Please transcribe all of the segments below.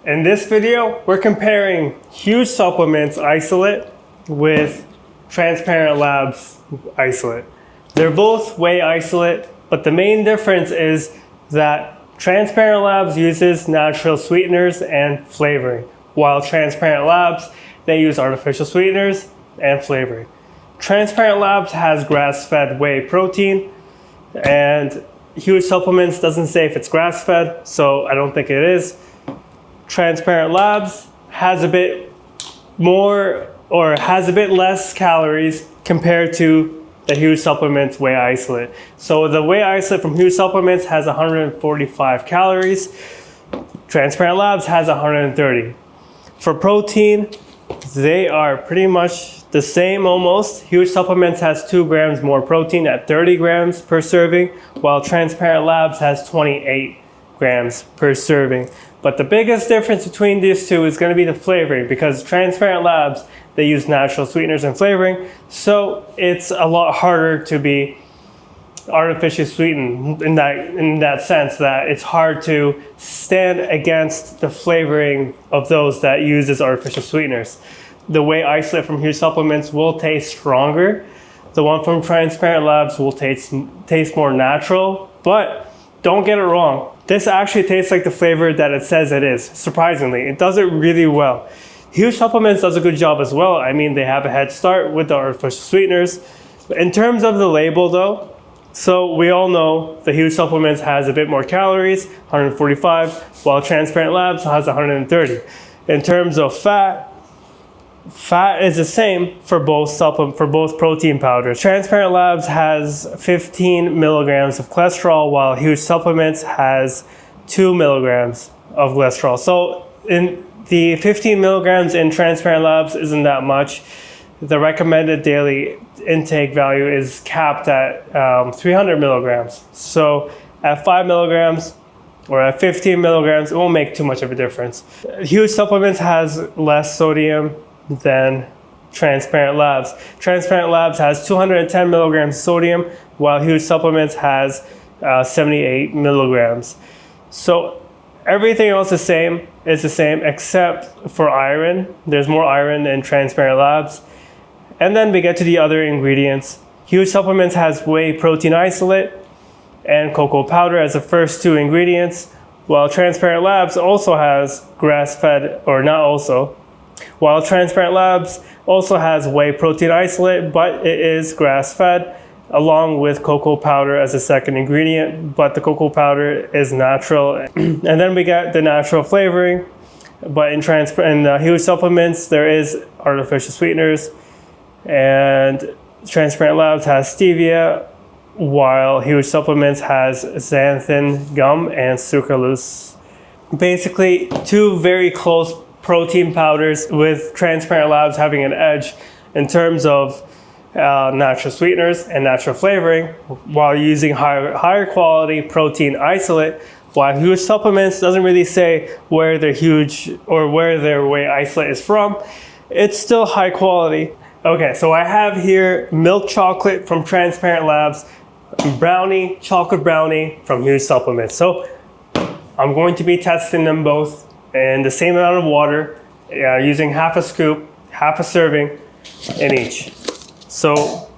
In this video, we're comparing Huge Supplements Isolate with Transparent Labs Isolate. They're both whey isolate, but the main difference is that Transparent Labs uses natural sweeteners and flavoring, while Transparent Labs, they use artificial sweeteners and flavoring. Transparent Labs has grass-fed whey protein, and Huge Supplements doesn't say if it's grass-fed, so I don't think it is. Transparent Labs has a bit more or has a bit less calories compared to the Huge Supplements Whey Isolate. So the Whey Isolate from Huge Supplements has 145 calories. Transparent Labs has 130. For protein, they are pretty much the same almost. Huge Supplements has 2 grams more protein at 30 grams per serving, while Transparent Labs has 28 grams per serving. But the biggest difference between these two is going to be the flavoring, because Transparent Labs, they use natural sweeteners and flavoring, so it's a lot harder to be artificially sweetened in that sense, that it's hard to stand against the flavoring of those that uses artificial sweeteners. The Whey Isolate from Huge Supplements will taste stronger. The one from Transparent Labs will taste more natural, but don't get it wrong. This actually tastes like the flavor that it says it is. Surprisingly, it does it really well. Huge Supplements does a good job as well. I mean, they have a head start with the artificial sweeteners. In terms of the label though, so we all know the Huge Supplements has a bit more calories, 145, while Transparent Labs has 130. In terms of fat is the same for both protein powders. Transparent Labs has 15 milligrams of cholesterol, while Huge Supplements has 2 milligrams of cholesterol. So in the 15 milligrams in Transparent Labs isn't that much. The recommended daily intake value is capped at 300 milligrams. So at 5 milligrams or at 15 milligrams, it won't make too much of a difference. Huge Supplements has less sodium than Transparent Labs. Transparent Labs has 210 milligrams sodium, while Huge Supplements has 78 milligrams. So everything else is the same except for iron. There's more iron in Transparent Labs. And then we get to the other ingredients. Huge Supplements has whey protein isolate and cocoa powder as the first 2 ingredients, while Transparent Labs also has grass-fed, or not also, while Transparent Labs also has whey protein isolate, but it is grass-fed, along with cocoa powder as a second ingredient, but the cocoa powder is natural. And then we get the natural flavoring, but in Huge Supplements, there is artificial sweeteners, and Transparent Labs has stevia, while Huge Supplements has xanthan gum and sucralose. Basically, 2 very close protein powders, with Transparent Labs having an edge in terms of natural sweeteners and natural flavoring, while using higher quality protein isolate, while Huge Supplements doesn't really say where their whey isolate is from. It's still high quality. Okay, so I have here milk chocolate from Transparent Labs, chocolate brownie from Huge Supplements. So I'm going to be testing them both in the same amount of water, using half a scoop, half a serving in each. So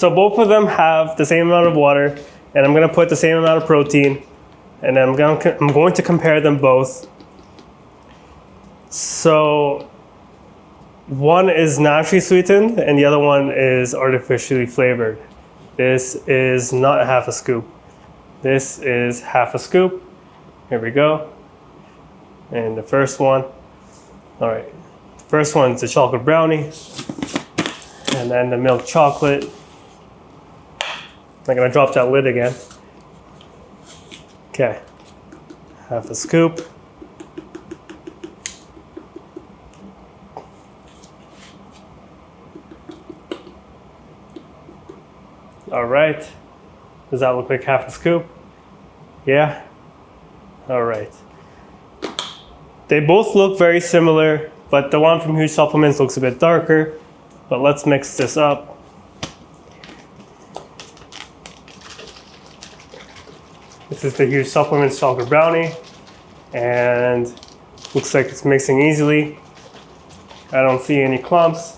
both of them have the same amount of water, and I'm going to put the same amount of protein, and I'm going to compare them both. So one is naturally sweetened, and the other one is artificially flavored. This is not half a scoop. This is half a scoop. Here we go. And the first one, all right. The first one is the chocolate brownie, and then the milk chocolate. I'm gonna drop that lid again. Okay, half a scoop. All right, does that look like half a scoop? Yeah? All right. They both look very similar, but the one from Huge Supplements looks a bit darker. But let's mix this up. This is the Huge Supplements chocolate brownie. and looks like it's mixing easily. I don't see any clumps.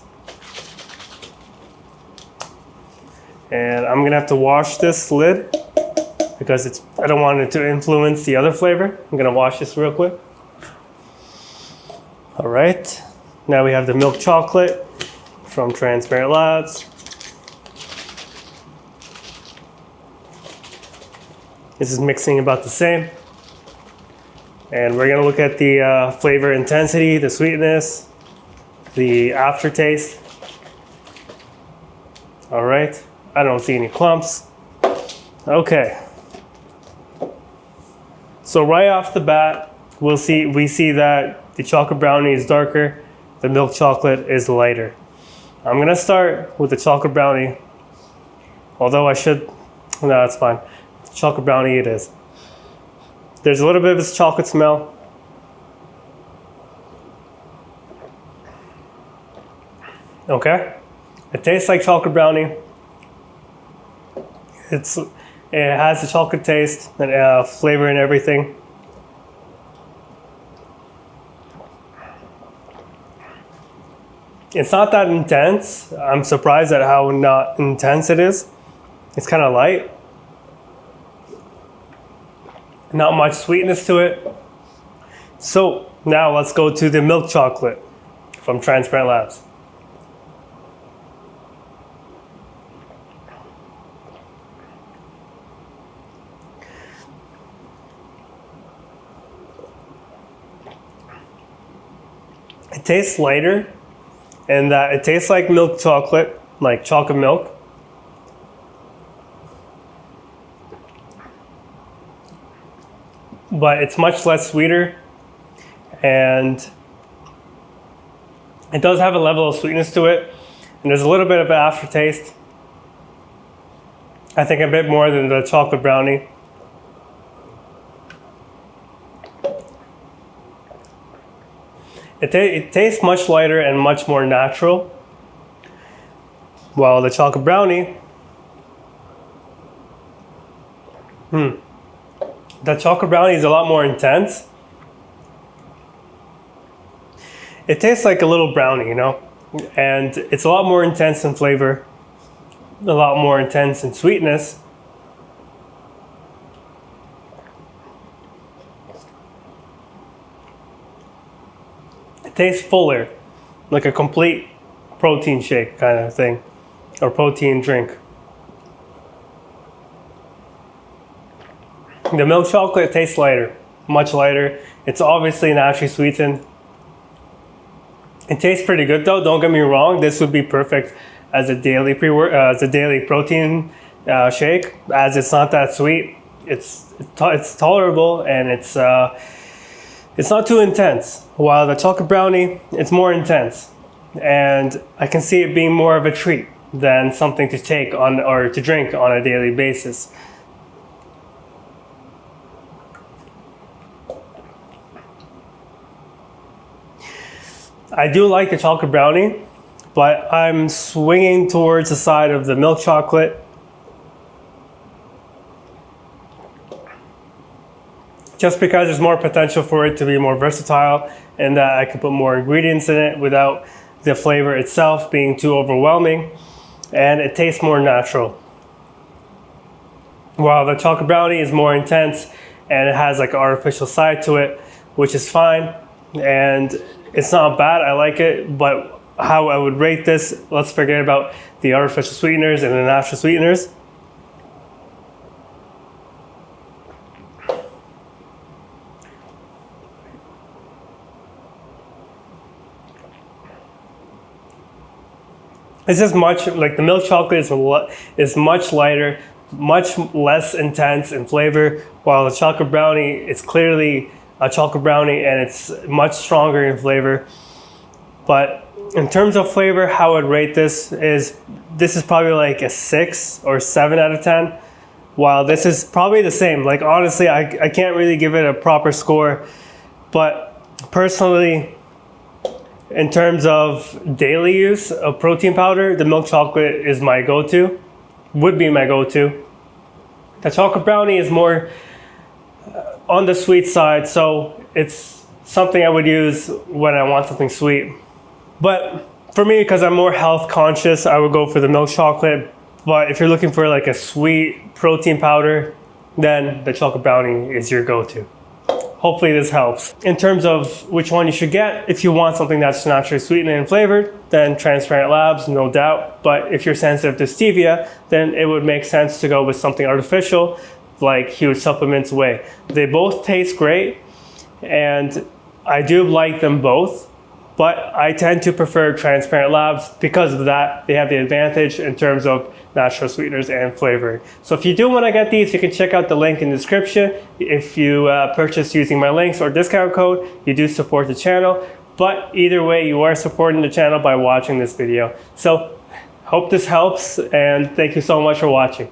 And I'm gonna have to wash this lid because I don't want it to influence the other flavor. I'm gonna wash this real quick. All right, now we have the milk chocolate from Transparent Labs. This is mixing about the same. And we're gonna look at the flavor intensity, the sweetness, the aftertaste. All right, I don't see any clumps. Okay. So right off the bat, we see that the chocolate brownie is darker, the milk chocolate is lighter. I'm gonna start with the chocolate brownie, although no, it's fine. Chocolate brownie it is. There's a little bit of this chocolate smell. Okay, it tastes like chocolate brownie. It has the chocolate taste and flavor and everything. It's not that intense. I'm surprised at how not intense it is. It's kind of light. Not much sweetness to it. So now let's go to the milk chocolate from Transparent Labs. It tastes lighter and that it tastes like milk chocolate, like chocolate milk. But it's much less sweeter and it does have a level of sweetness to it. And there's a little bit of an aftertaste. I think a bit more than the chocolate brownie. It tastes much lighter and much more natural. While the chocolate brownie, the chocolate brownie is a lot more intense. It tastes like a little brownie, you know? And it's a lot more intense in flavor, a lot more intense in sweetness. It tastes fuller, like a complete protein shake kind of thing, or protein drink. The milk chocolate tastes lighter, much lighter. It's obviously naturally sweetened. It tastes pretty good though, don't get me wrong. This would be perfect as a daily protein shake, as it's not that sweet. It's tolerable and it's not too intense. While the chocolate brownie, it's more intense. And I can see it being more of a treat than something to take on or to drink on a daily basis. I do like the chocolate brownie, but I'm swinging towards the side of the milk chocolate. Just because there's more potential for it to be more versatile and that I can put more ingredients in it without the flavor itself being too overwhelming, and it tastes more natural. While the chocolate brownie is more intense and it has like an artificial side to it, which is fine, and it's not bad, I like it, but how I would rate this, let's forget about the artificial sweeteners and the natural sweeteners. It's just much, like the milk chocolate is much lighter, much less intense in flavor, while the chocolate brownie is clearly a chocolate brownie and it's much stronger in flavor. But in terms of flavor, how I'd rate this is probably like a 6 or 7 out of 10, while this is probably the same. Like honestly, I can't really give it a proper score, but personally, in terms of daily use of protein powder, the milk chocolate is my go-to, would be my go-to. The chocolate brownie is more, on the sweet side, so it's something I would use when I want something sweet. But for me, because I'm more health conscious, I would go for the milk chocolate. But if you're looking for like a sweet protein powder, then the chocolate brownie is your go-to. Hopefully this helps. In terms of which one you should get, if you want something that's naturally sweetened and flavored, then Transparent Labs, no doubt. But if you're sensitive to stevia, then it would make sense to go with something artificial like Huge Supplements Whey. They both taste great, and I do like them both, but I tend to prefer Transparent Labs because of that. They have the advantage in terms of natural sweeteners and flavoring. So if you do want to get these, you can check out the link in the description. If you purchase using my links or discount code, you do support the channel. But either way, you are supporting the channel by watching this video. So hope this helps, and thank you so much for watching.